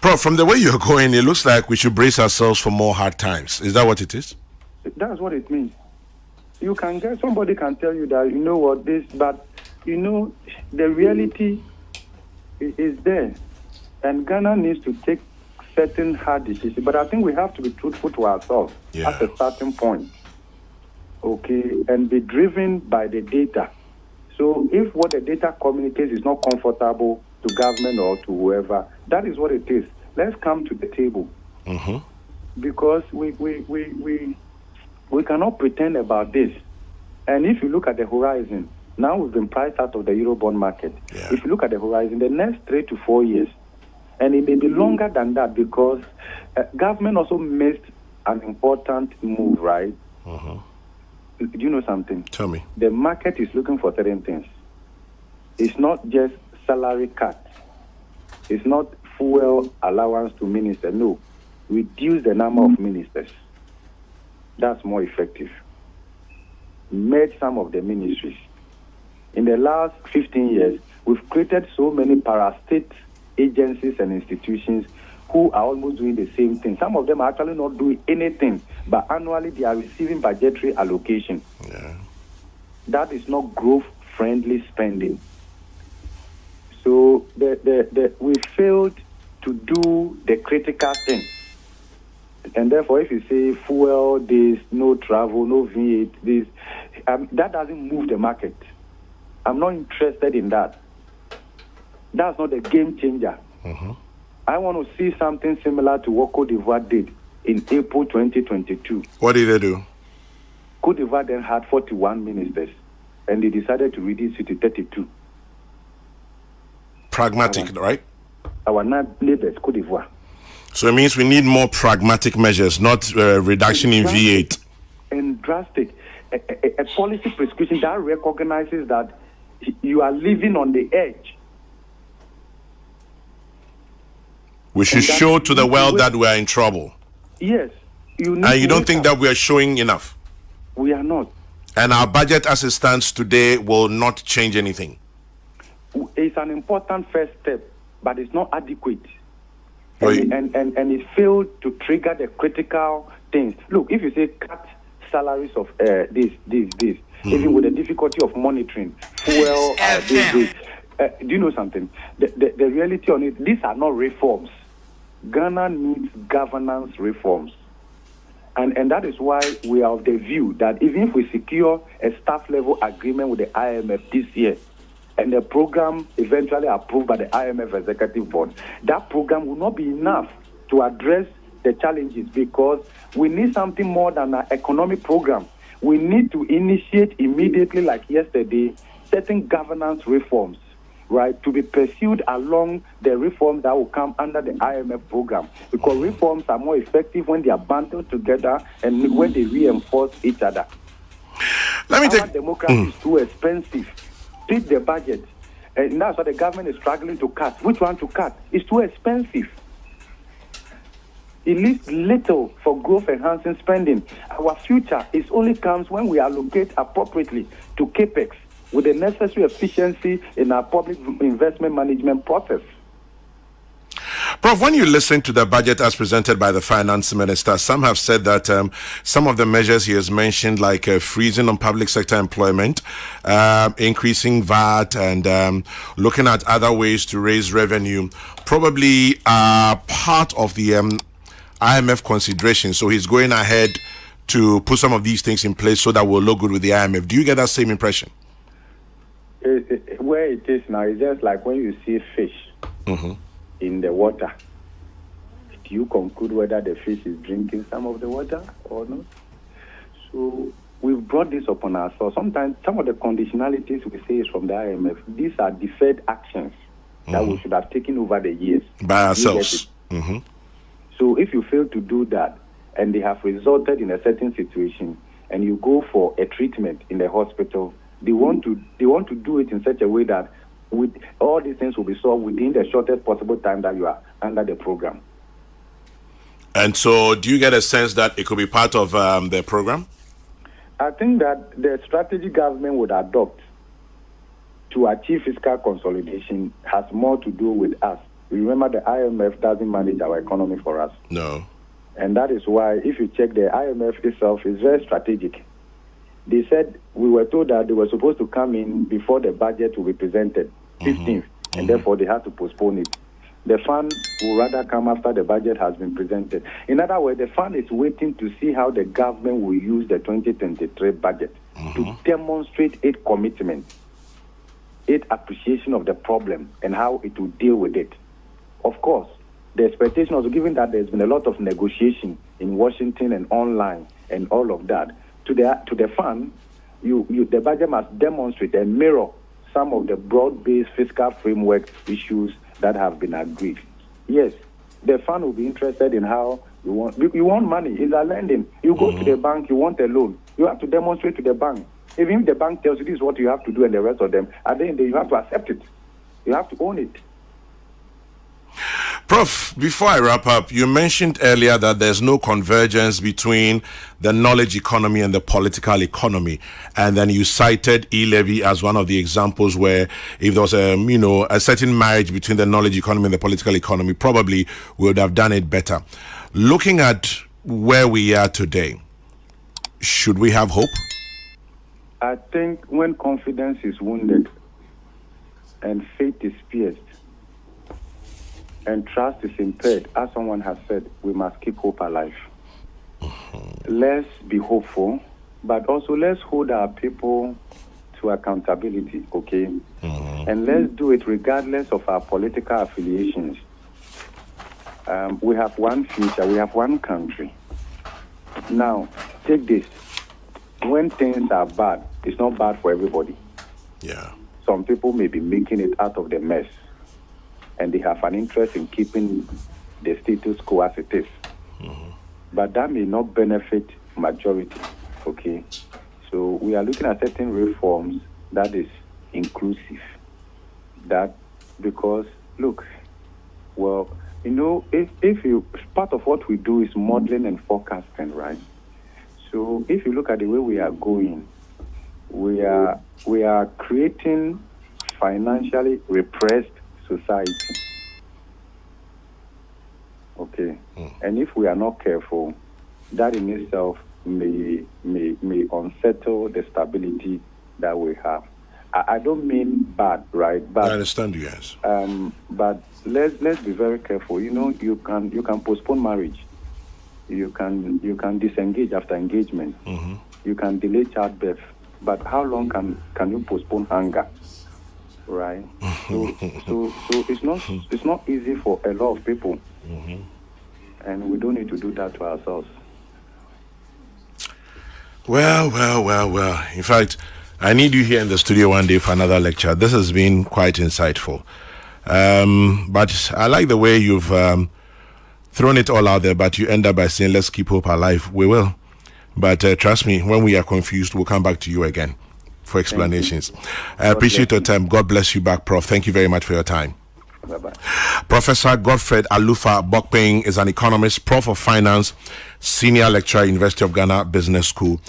Prof, from the way you're going, it looks like we should brace ourselves for more hard times. Is that what it is? That's what it means. You can get, somebody can tell you that, you know what, this, but, you know, the reality is there. And Ghana needs to take certain hard decisions. But I think we have to be truthful to ourselves at a certain point. Okay, and be driven by the data. So if what the data communicates is not comfortable to government or to whoever, that is what it is. Let's come to the table. Mm-hmm. Because we cannot pretend about this. And if you look at the horizon, now we've been priced out of the Eurobond market. Yeah. If you look at the horizon, the next 3 to 4 years, and it may be longer than that because government also missed an important move, right? Mm-hmm. Do you know something? Tell me. The market is looking for certain things. It's not just salary cut. It's not fuel allowance to ministers. No. Reduce the number of ministers. That's more effective. Merge some of the ministries. In the last 15 years, we've created so many parastate agencies and institutions who are almost doing the same thing. Some of them are actually not doing anything, but annually they are receiving budgetary allocation. Yeah. That is not growth-friendly spending. So we failed to do the critical thing. And therefore, if you say fuel, this, no travel, no V8, this, that doesn't move the market. I'm not interested in that. That's not a game changer. Mm-hmm. I want to see something similar to what Côte d'Ivoire did in April 2022. What did they do? Côte d'Ivoire then had 41 ministers, and they decided to reduce it to 32. Pragmatic, right? Our neighbors, Côte d'Ivoire. So it means we need more pragmatic measures, not reduction in V8. And drastic. A policy prescription that recognizes that you are living on the edge. We should show to the world that we are in trouble. Yes. And you don't think that we are showing enough? We are not. And our budget as it stands today will not change anything? It's an important first step, but it's not adequate. Well, and it failed to trigger the critical things. Look, if you say cut salaries of this, even with the difficulty of monitoring, fuel, this. Do you know something? The reality on it, these are not reforms. Ghana needs governance reforms. And that is why we are of the view that even if we secure a staff-level agreement with the IMF this year, and the program eventually approved by the IMF Executive Board, that program will not be enough to address the challenges because we need something more than an economic program. We need to initiate immediately, like yesterday, certain governance reforms, right, to be pursued along the reforms that will come under the IMF program. Because reforms are more effective when they are bundled together and when they reinforce each other. Let me Our democracy is too expensive. Take the budget. And that's what the government is struggling to cut. Which one to cut? It's too expensive. It leaves little for growth-enhancing spending. Our future only comes when we allocate appropriately to CAPEX with the necessary efficiency in our public investment management process. Prof, when you listen to the budget as presented by the finance minister, some have said that some of the measures he has mentioned, like freezing on public sector employment, increasing VAT, and looking at other ways to raise revenue, probably are part of the IMF consideration. So he's going ahead to put some of these things in place so that we'll look good with the IMF. Do you get that same impression? Where it is now, it's just like when you see fish in the water. Do you conclude whether the fish is drinking some of the water or not? So we've brought this upon ourselves. Sometimes some of the conditionalities we say is from the IMF. These are deferred actions that we should have taken over the years. By ourselves. So if you fail to do that and they have resulted in a certain situation and you go for a treatment in the hospital, they want to do it in such a way that with all these things will be solved within the shortest possible time that you are under the program. And so do you get a sense that it could be part of the program? I think that the strategy government would adopt to achieve fiscal consolidation has more to do with us Remember, the IMF doesn't manage our economy for us. No. And that is why, if you check the IMF itself, is very strategic. They said, we were told that they were supposed to come in before the budget will be presented, 15th, and therefore they had to postpone it. The fund will rather come after the budget has been presented. In other words, the fund is waiting to see how the government will use the 2023 budget to demonstrate its commitment, its appreciation of the problem, and how it will deal with it. Of course, the expectation was given that there's been a lot of negotiation in Washington and online and all of that. To the fund, the budget must demonstrate and mirror some of the broad-based fiscal framework issues that have been agreed. Yes, the fund will be interested in how you want money. It's a lending. You go to the bank, you want a loan. You have to demonstrate to the bank. Even if the bank tells you this is what you have to do and the rest of them, at the end you have to accept it. You have to own it. Prof, before I wrap up, you mentioned earlier that there's no convergence between the knowledge economy and the political economy. And then you cited e-levy as one of the examples where if there was a certain marriage between the knowledge economy and the political economy, probably we would have done it better. Looking at where we are today, should we have hope? I think when confidence is wounded and faith is pierced, and trust is impaired, as someone has said, we must keep hope alive. Let's be hopeful, but also let's hold our people to accountability, okay? And let's do it regardless of our political affiliations. We have one future, we have one country. Now, take this. When things are bad, it's not bad for everybody. Yeah. Some people may be making it out of the mess, and they have an interest in keeping the status quo as it is. But that may not benefit majority, okay? So we are looking at certain reforms that is inclusive. That, because, look, well, if you, part of what we do is modeling and forecasting, right? So if you look at the way we are going, we are creating financially repressed society. Okay. And if we are not careful, that in itself may unsettle the stability that we have. I don't mean bad, right? But I understand you, yes. But let's be very careful. You can postpone marriage. You can disengage after engagement. You can delay childbirth. But how long can you postpone hunger? Right. So it's not easy for a lot of people, and we don't need to do that to ourselves. Well. In fact, I need you here in the studio one day for another lecture. This has been quite insightful. But I like the way you've thrown it all out there, but you end up by saying, let's keep hope alive. We will. But trust me, when we are confused, we'll come back to you again for explanations. I appreciate your time. God bless you back, Prof. Thank you very much for your time. Bye-bye. Professor Godfred Alufa Bokpin is an economist, Prof of Finance, Senior Lecturer, University of Ghana Business School.